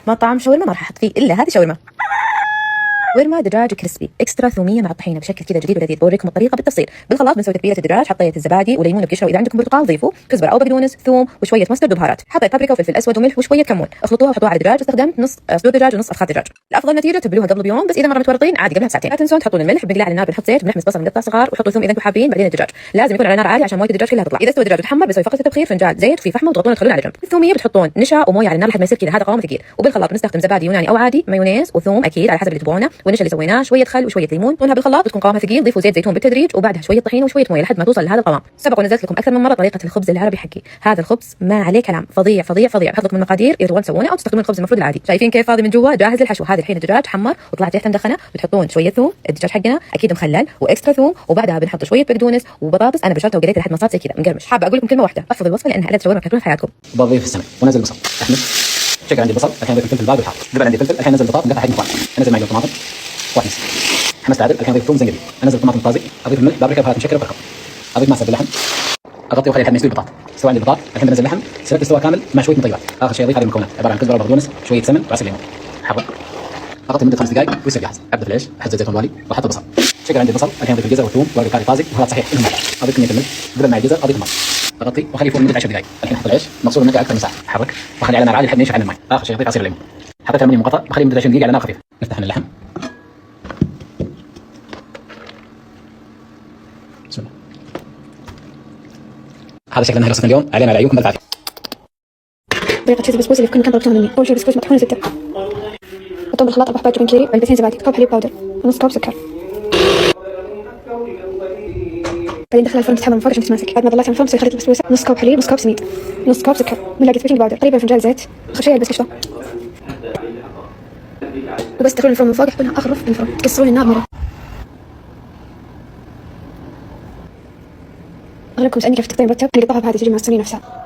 مطعم شاورما ما راح احط فيه الا هذه شاورما. شاورما دجاج كريسبي اكسترا ثوميه مع الطحينه بشكل كذا جديد ولذيذ. بوريكم الطريقه بالتفصيل. بالخلاط بنسوي تتبيله الدجاج، حطيت الزبادي وليمون بقشره، واذا عندكم برتقال ضيفوا كزبره او بقدونس، ثوم وشويه مسترد وبهارات. حطيت بابريكا وفلفل اسود وملح وشويه كمون، اخلطوها وحطوها على الدجاج. استخدمت نص صدور دجاج ونص افخاذ دجاج. الافضل نتيجه تبلوها قبل بيوم، بس اذا مره متورطين عادي قبلها بساعتين. لا تنسون تحطون الملح، بنقلها على النار، بنحط زيت، بنحمص بصل مقطع صغار، وحطوا ثوم اذا انتم حابين. بعدين الدجاج لازم يكون على نار عاليه عشان مويه الدجاج كلها تطلع. اذا استوى الدجاج وتحمر بنسوي فقط التبخير، فنجان زيت وفي فحمه وتغطونه وتخلونه على جنب. الثوميه بتحطون نشا ومويه على النار لحد ما يصير كذا هذا قوام ثقيل. وبالخلاط بنستخدم زبادي يوناني او عادي، مايونيز وثوم اكيد على حسب اللي تبغونه، والنشا اللي سويناه، شويه خل وشويه ليمون. طونها بالخلاط بتكون قوامها ثقيل. ضيفوا زيت زيتون بالتدريج، وبعدها شويه طحينه وشويه مويه لحد ما توصل لهذا القوام. سبق ونزلت لكم اكثر من مره طريقه الخبز العربي حقي. هذا الخبز ما عليه كلام، فظيع فظيع فظيع. بحط لكم المقادير اذا تبغون تسوونه او تستخدمون الخبز المفروض العادي. شايفين كيف فاضي من جوا؟ جاهز للحشو. هذه الحين الدجاج حمر وطلعت ريحته مدخنه. بتحطون شويه ثوم، الدجاج حقنا اكيد مخلل واكسترا ثوم، وبعدها بنحط شويه بقدونس وبطاطس. انا بشرتها وقليتها لحد ما صارت زي كذا مقرمش. حابه اقول لكم كلمه واحده، احفظوا الوصفه لانها اداه شاورما بتاكلونها في حياتكم. بضيف السمك ونزل البصل، احمد شكل عندي البصل، الحين اضيف الفلفل البارد والحار. قبل عندي فلفل، الحين انزل البطاطا مقطع حجم مكعب، انزل معي طماطم واحمص، حمست عدل. الحين اضيف ثوم زنجبيل، انزل الطماطم الطازج، اضيف الملح، بابريكا، بهارات مشكله وفلفل، اضيف ماسه باللحم، اغطي واخلي لحد ما يستوي البطاط. استوى عندي البطاط، الحين بنزل اللحم سلقت استوى كامل مع شويه مطيبات. اخر شيء اضيف هذه المكونات عباره عن كزبره وبقدونس، شويه سمن وعسل ليمون، حبه. اغطي لمده 5 دقائق ويصير جاهز. ابدا في العيش، احط زيت الوالي واحط البصل. شكل عندي البصل، الحين اضيف الجزر والثوم وورق كاري طازج وبهارات صحيح انهم اضيف كميه الملح. قبل ما الجزر اضيف الماء، اغطي واخليه يفور لمده 10 دقائق. الحين احط العيش مغسول النكهه اكثر من ساعه، احرك واخلي على نار عاليه لحد ما ينشف عن الماء. اخر شيء اضيف عصير الليمون. حطيت المنيو مقطع، بخليه مده 20 دقيقه على نار خفيفه. نفتح من اللحم. بسم الله. هذا شكل نهاية وصفنا اليوم. علينا على عيونكم بالعافيه. طريقة شيز البسبوسة اللي في كل مكان طلبتوها مني. أول شيء بسبوس مطحون 6، حطوهم بالخلاط 4 حبات جبن كيري، علبتين زبادي، كوب حليب باودر، ونص كوب سكر. بعدين دخلها الفرن تتحمر من فوق عشان تتماسك. بعد ما طلعتها من الفرن بسوي خليط البسبوسة، نص كوب حليب، نص كوب سميد، نص كوب سكر، ملعقة بيكنج باودر، تقريبا فنجان زيت. آخر شيء البس قشطة وبس. تدخلون الفرن من فوق، يحطونها آخر رف بالفرن، تكسرون النار مرة. أغلبكم سألني كيف تقطعين مرتب، أنا قطعها بهذه تجي مع الصينية نفسها.